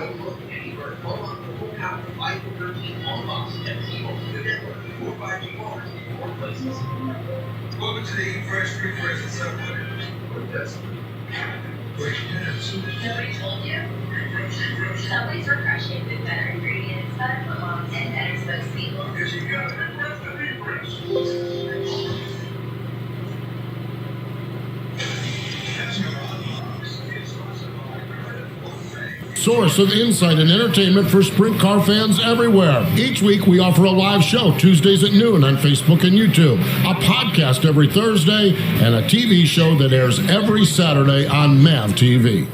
Don't look anywhere. Call on Global Power 513 on Box and T-Mobile the network. 4 5G bars in more places. Welcome to the Eat Fresh, Free Fresh and Subway. Nobody told you? Subway's refreshing with better ingredients, better footlongs, and better spokespeople. Because you got to request the Eat Fresh. Source of insight and entertainment for sprint car fans everywhere. Each week we offer a live show Tuesdays at noon on Facebook and YouTube, a podcast every Thursday, and a TV show that airs every Saturday on MAV TV.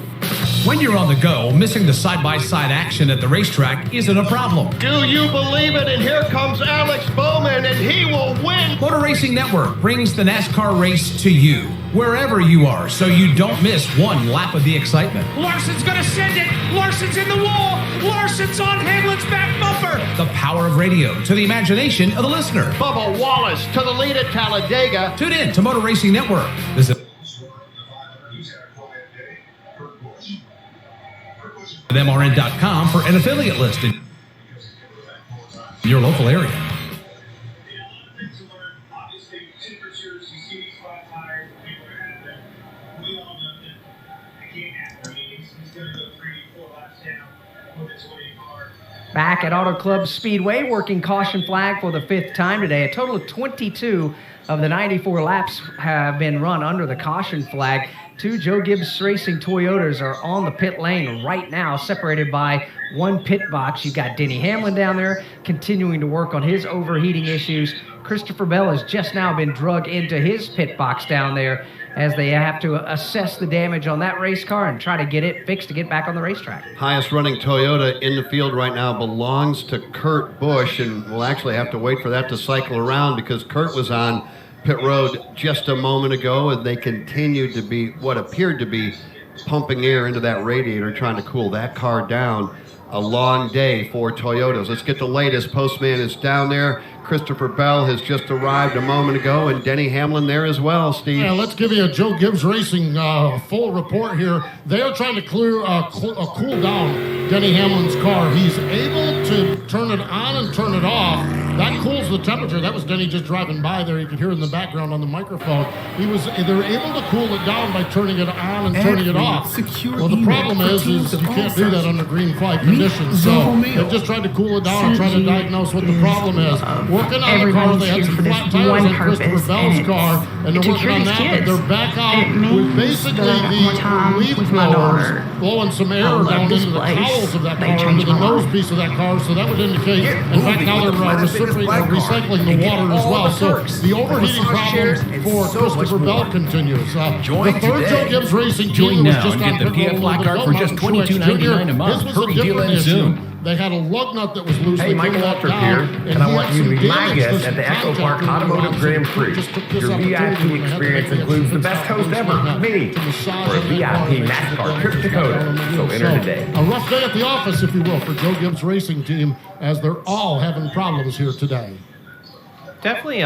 When you're on the go, missing the side-by-side action at the racetrack isn't a problem. Do you believe it? And here comes Alex Bowman, and he will win. Motor Racing Network brings the NASCAR race to you, wherever you are, so you don't miss one lap of the excitement. Larson's going to send it. Larson's in the wall. Larson's on Hamlin's back bumper. The power of radio to the imagination of the listener. Bubba Wallace to the lead at Talladega. Tune in to Motor Racing Network. Visit MRN.com for an affiliate list in your local area. Back at Auto Club Speedway, working caution flag for the 5th time today. A total of 22 of the 94 laps have been run under the caution flag. 2 Joe Gibbs Racing Toyotas are on the pit lane right now, separated by 1 pit box. You've got Denny Hamlin down there continuing to work on his overheating issues. Christopher Bell has just now been drug into his pit box down there as they have to assess the damage on that race car and try to get it fixed to get back on the racetrack. Highest running Toyota in the field right now belongs to Kurt Busch, and we'll actually have to wait for that to cycle around because Kurt was on pit road just a moment ago, and they continued to be what appeared to be pumping air into that radiator, trying to cool that car down. A long day for Toyotas. Let's get the latest. Postman is down there. Christopher Bell has just arrived a moment ago, and Denny Hamlin there as well, Steve. Yeah, let's give you a Joe Gibbs Racing full report here. They are trying to cool down Denny Hamlin's car. He's able to turn it on and turn it off. That cools the temperature. That was Denny just driving by there. You could hear it in the background on the microphone. They're able to cool it down by turning it on and turning it off. Well, the problem is you can't do that under green flag conditions. So they've just tried to cool it down and try to diagnose what the problem is. Working on the car, they had some flat tires on Christopher Bell's car, and they're working on that, but they're back out with basically the leaf blowers blowing some air down into the cowls of that car, into the nose piece of that car, so that would indicate, in fact, now they're recycling the water as well. So the overheating problem for Christopher Bell continues. The third Joe Gibbs Racing team was just on the PF Black Card for just $22.99 a month. Hurry, deal in soon. They had a lug nut that was loose. Hey, Mike Walter here, and I want you to be my guest at the Echo Park Automotive Grand Prix. Your VIP experience includes the best host ever, me, for a VIP NASCAR trip to Coda. So enter today. A rough day at the office, if you will, for Joe Gibbs Racing Team, as they're all having problems here today. Definitely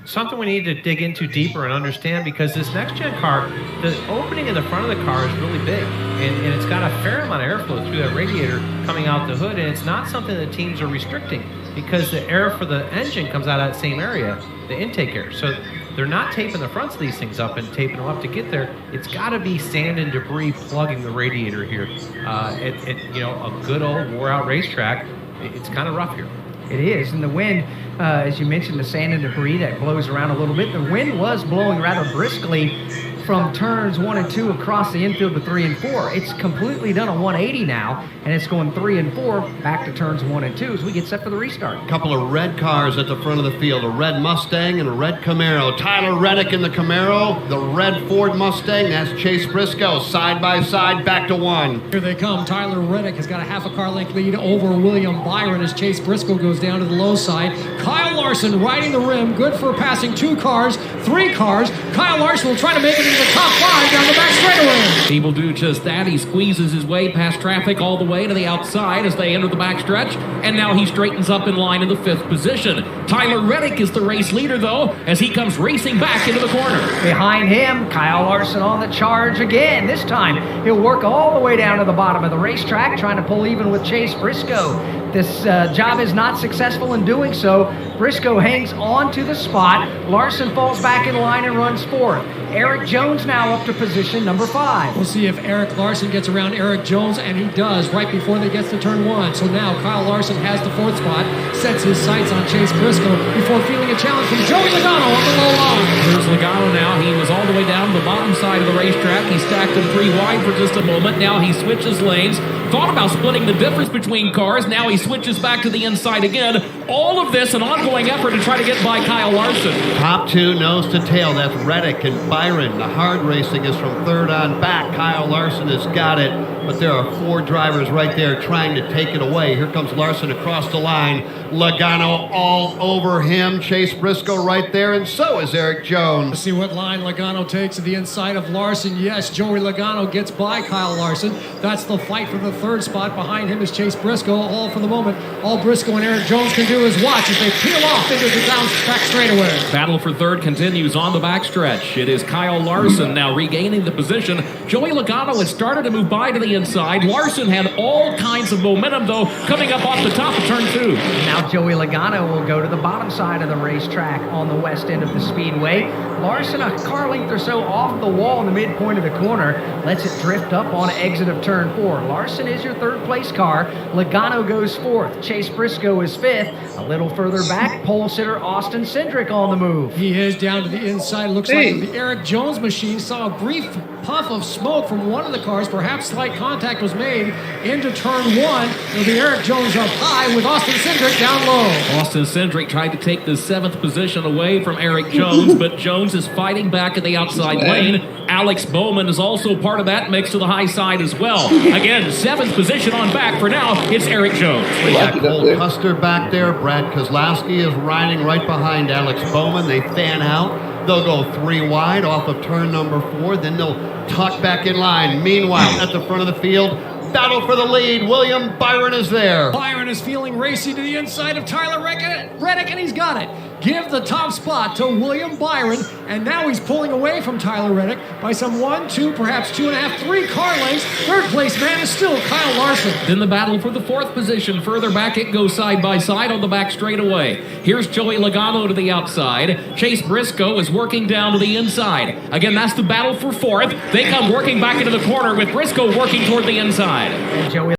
something we need to dig into deeper and understand, because this next-gen car, the opening in the front of the car is really big, and it's got a fair amount of airflow through that radiator coming out the hood, and it's not something that teams are restricting because the air for the engine comes out of that same area, the intake air. So they're not taping the fronts of these things up and taping them up to get there. It's got to be sand and debris plugging the radiator here. A good old wore-out racetrack, it's kind of rough here. It is, and the wind, as you mentioned, the sand and debris that blows around a little bit. The wind was blowing rather briskly from turns 1 and 2 across the infield to 3 and 4. It's completely done a 180 now, and it's going 3 and 4 back to turns 1 and 2 as we get set for the restart. A couple of red cars at the front of the field, a red Mustang and a red Camaro. Tyler Reddick in the Camaro, the red Ford Mustang, that's Chase Briscoe, side by side, back to 1. Here they come. Tyler Reddick has got a half a car length lead over William Byron as Chase Briscoe goes down to the low side. Kyle Larson riding the rim, good for passing 2 cars, 3 cars. Kyle Larson will try to make it the top 5 down the back straightaway. He will do just that. He squeezes his way past traffic all the way to the outside as they enter the backstretch, and now he straightens up in line in the 5th position. Tyler Reddick is the race leader, though, as he comes racing back into the corner. Behind him, Kyle Larson on the charge again. This time, he'll work all the way down to the bottom of the racetrack, trying to pull even with Chase Briscoe. This job is not successful in doing so. Briscoe hangs on to the spot. Larson falls back in line and runs 4th. Eric Jones now up to position number 5. We'll see if Eric Larson gets around Eric Jones, and he does right before they get to turn 1. So now Kyle Larson has the 4th spot, sets his sights on Chase Briscoe before feeling a challenge from Joey Logano on the low line. Here's Logano now. He was all the way down the bottom side of the racetrack. He stacked them 3 wide for just a moment. Now he switches lanes. Thought about splitting the difference between cars. Now he switches back to the inside again. All of this an ongoing effort to try to get by Kyle Larson. Top 2 nose to tail. That's Reddick and Byron. The hard racing is from 3rd on back. Kyle Larson has got it, but there are 4 drivers right there trying to take it away. Here comes Larson across the line. Logano all over him. Chase Briscoe right there, and so is Eric Jones. Let's see what line Logano takes to the inside of Larson. Yes, Joey Logano gets by Kyle Larson. That's the fight for the 3rd spot. Behind him is Chase Briscoe. All for the moment, all Briscoe and Eric Jones can do is watch as they peel off into the down back straightaway. Battle for 3rd continues on the backstretch. It is Kyle Larson now regaining the position. Joey Logano has started to move by to the inside. Larson had all kinds of momentum, though, coming up off the top of turn 2. Now Joey Logano will go to the bottom side of the racetrack on the west end of the speedway. Larson, a car length or so off the wall in the midpoint of the corner, lets it drift up on exit of turn 4. Larson is your 3rd place car. Logano goes 4th. Chase Briscoe is 5th. A little further back, pole sitter Austin Cindric on the move. He is down to the inside. Looks like the Eric Jones machine saw a brief puff of smoke from one of the cars. Perhaps slight contact was made into turn 1. It'll be Eric Jones up high with Austin Cindric down low. Austin Cindric tried to take the 7th position away from Eric Jones, but Jones is fighting back in the outside lane. Alex Bowman is also part of that mix to the high side as well. Again, 7th position on back. For now, it's Eric Jones. We got Cole Custer back there. Brad Kozlowski is riding right behind Alex Bowman. They fan out. They'll go 3 wide off of turn number 4. Then they'll tuck back in line. Meanwhile, at the front of the field, battle for the lead. William Byron is there. Byron is feeling racy to the inside of Tyler Reddick, and he's got it. Give the top spot to William Byron, and now he's pulling away from Tyler Reddick by some 1, 2, perhaps 2.5, 3 car lengths. 3rd place man is still Kyle Larson. Then the battle for the 4th position. Further back it goes side by side on the back straightaway. Here's Joey Logano to the outside. Chase Briscoe is working down to the inside. Again, that's the battle for 4th. They come working back into the corner with Briscoe working toward the inside. And Joey